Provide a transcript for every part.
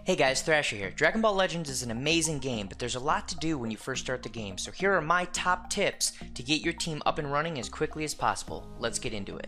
Hey guys, Thrasher here. Dragon Ball Legends is an amazing game, but there's a lot to do when you first start the game, so here are my top tips to get your team up and running as quickly as possible. Let's get into it.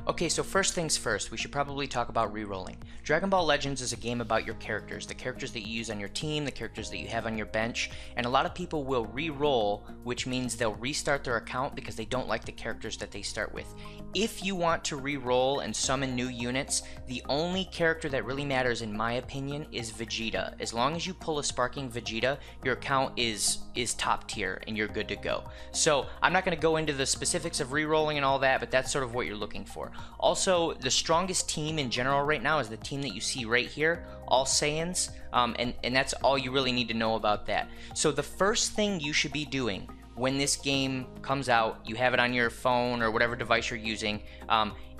Okay, so first things first, we should probably talk about rerolling. Dragon Ball Legends is a game about your characters, the characters that you use on your team, the characters that you have on your bench, and a lot of people will re-roll, which means they'll restart their account because they don't like the characters that they start with. If you want to re-roll and summon new units, the only character that really matters, in my opinion, is Vegeta. As long as you pull a Sparking Vegeta, your account is top tier and you're good to go. So I'm not going to go into the specifics of re-rolling and all that, but that's sort of what you're looking for. Also, the strongest team in general right now is the team that you see right here, all Saiyans, and that's all you really need to know about that. So the first thing you should be doing when this game comes out, you have it on your phone or whatever device you're using,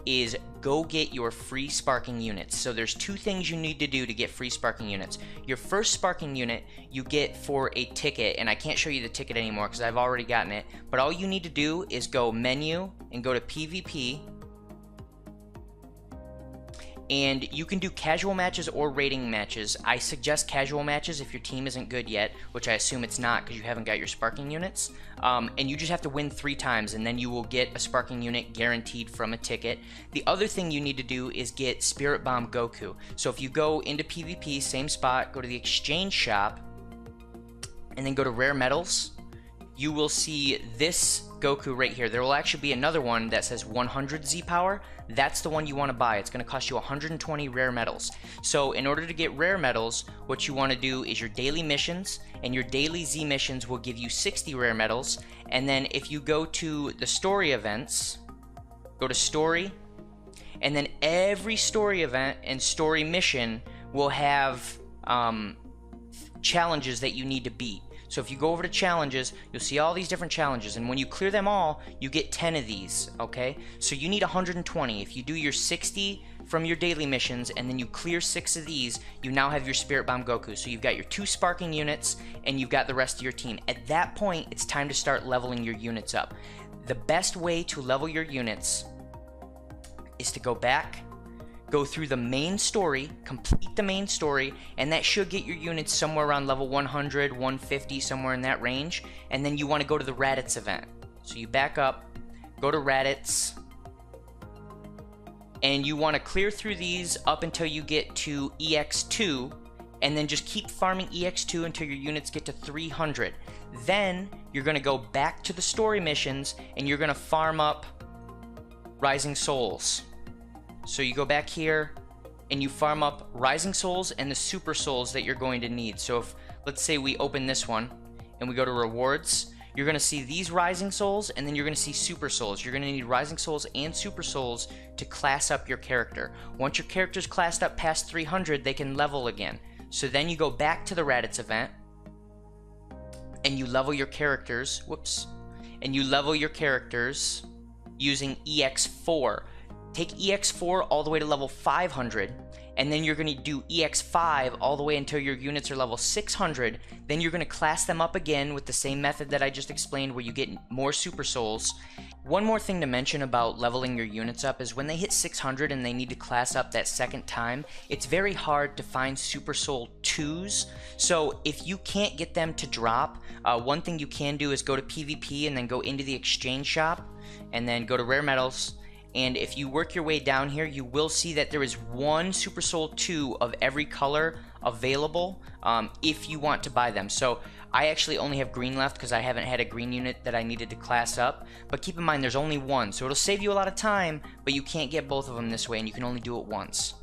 is go get your free sparking units. So there's two things you need to do to get free sparking units. Your first sparking unit you get for a ticket, and I can't show you the ticket anymore because I've already gotten it, but all you need to do is go menu and go to PvP, and you can do casual matches or rating matches. I suggest casual matches if your team isn't good yet, which I assume it's not because you haven't got your sparking units. And you just have to win 3 times and then you will get a sparking unit guaranteed from a ticket. The other thing you need to do is get Spirit Bomb Goku. So if you go into PvP, same spot, go to the exchange shop, and then go to rare metals, you will see this Goku right here. There will actually be another one that says 100 Z power. That's the one you want to buy. It's going to cost you 120 rare metals. So in order to get rare metals, what you want to do is your daily missions, and your daily Z missions will give you 60 rare metals. And then if you go to the story events, go to story, and then every story event and story mission will have challenges that you need to beat. So if you go over to challenges, you'll see all these different challenges, and when you clear them all, you get 10 of these, okay? So you need 120. If you do your 60 from your daily missions, and then you clear 6 of these, you now have your Spirit Bomb Goku. So you've got your 2 sparking units, and you've got the rest of your team. At that point, it's time to start leveling your units up. The best way to level your units is to go back, go through the main story, complete the main story, and that should get your units somewhere around level 100, 150, somewhere in that range. And then you want to go to the Raditz event. So you back up, go to Raditz, and you want to clear through these up until you get to EX2, and then just keep farming EX2 until your units get to 300. Then you're going to go back to the story missions, and you're going to farm up Rising Souls. So you go back here and you farm up Rising Souls and the Super Souls that you're going to need. So if, let's say we open this one and we go to rewards, you're going to see these Rising Souls, and then you're going to see Super Souls. You're going to need Rising Souls and Super Souls to class up your character. Once your character's classed up past 300, they can level again. So then you go back to the Raditz event and you level your characters, and you level your characters using EX4. Take EX4 all the way to level 500, and then you're going to do EX5 all the way until your units are level 600. Then you're going to class them up again with the same method that I just explained, where you get more Super Souls. One more thing to mention about leveling your units up is when they hit 600 and they need to class up that second time, it's very hard to find Super Soul 2s. So if you can't get them to drop, one thing you can do is go to PvP and then go into the exchange shop and then go to rare metals. And if you work your way down here, you will see that there is 1 Super Soul 2 of every color available if you want to buy them. So I actually only have green left because I haven't had a green unit that I needed to class up. But keep in mind, there's only 1, so it'll save you a lot of time, but you can't get both of them this way, and you can only do it once.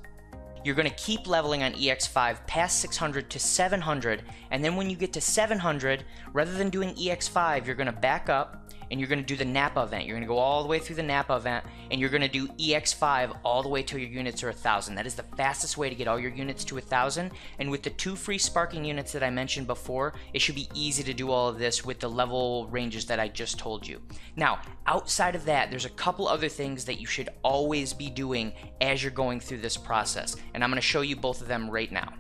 You're going to keep leveling on EX5 past 600 to 700, and then when you get to 700, rather than doing EX5, you're going to back up, and you're going to do the Nappa event. You're going to go all the way through the Nappa event, and you're going to do EX5 all the way till your units are 1,000. That is the fastest way to get all your units to 1,000, and with the 2 free sparking units that I mentioned before, it should be easy to do all of this with the level ranges that I just told you. Now, outside of that, there's a couple other things that you should always be doing as you're going through this process, and I'm going to show you both of them right now.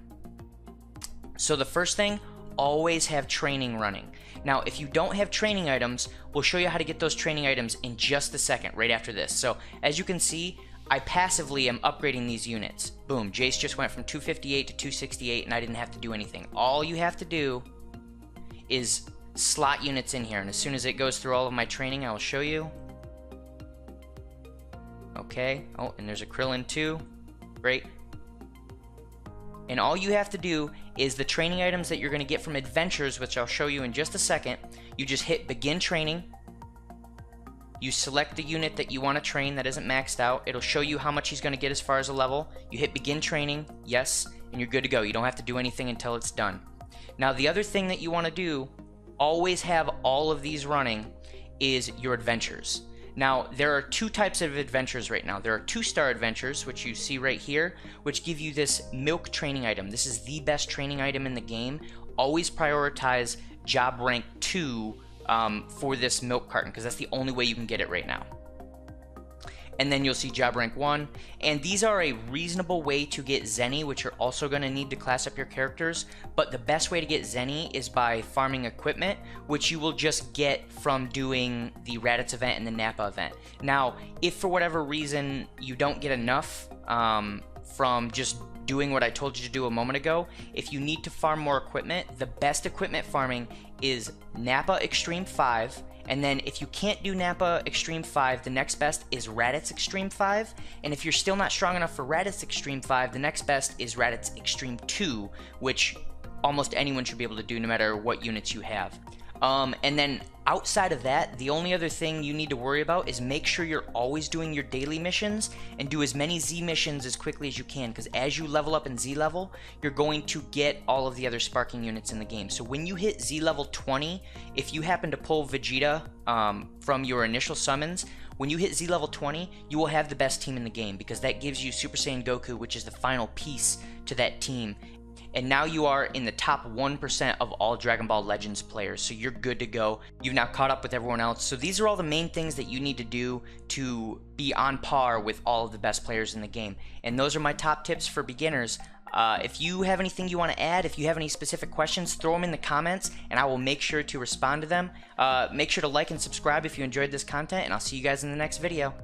So the first thing, always have training running. Now, if you don't have training items, we'll show you how to get those training items in just a second, right after this. So, as you can see, I passively am upgrading these units. Boom, Jace just went from 258 to 268 and I didn't have to do anything. All you have to do is slot units in here, and as soon as it goes through all of my training, I will show you. Okay, oh, and there's a Krillin too. Great. And all you have to do is the training items that you're going to get from adventures, which I'll show you in just a second. You just hit begin training. You select the unit that you want to train that isn't maxed out. It'll show you how much he's going to get as far as a level. You hit begin training, yes, and you're good to go. You don't have to do anything until it's done. Now, the other thing that you want to do, always have all of these running, is your adventures. Now, there are two types of adventures right now. There are 2-star adventures, which you see right here, which give you this milk training item. This is the best training item in the game. Always prioritize job rank 2 for this milk carton, because that's the only way you can get it right now. And then you'll see job rank 1, and these are a reasonable way to get Zenny, which you're also going to need to class up your characters, but the best way to get Zenny is by farming equipment, which you will just get from doing the Raditz event and the Nappa event. Now, if for whatever reason you don't get enough from just doing what I told you to do a moment ago, if you need to farm more equipment, the best equipment farming is Nappa Extreme 5, and then if you can't do Nappa Extreme 5, the next best is Raditz Extreme 5, and if you're still not strong enough for Raditz Extreme 5, the next best is Raditz Extreme 2, which almost anyone should be able to do no matter what units you have. And then outside of that, the only other thing you need to worry about is make sure you're always doing your daily missions and do as many Z missions as quickly as you can, because as you level up in Z level, you're going to get all of the other sparking units in the game. So when you hit Z level 20, if you happen to pull Vegeta from your initial summons, when you hit Z level 20, you will have the best team in the game, because that gives you Super Saiyan Goku, which is the final piece to that team. And now you are in the top 1% of all Dragon Ball Legends players, so you're good to go. You've now caught up with everyone else. So these are all the main things that you need to do to be on par with all of the best players in the game. And those are my top tips for beginners. If you have anything you want to add, if you have any specific questions, throw them in the comments and I will make sure to respond to them. Make sure to like and subscribe if you enjoyed this content, and I'll see you guys in the next video.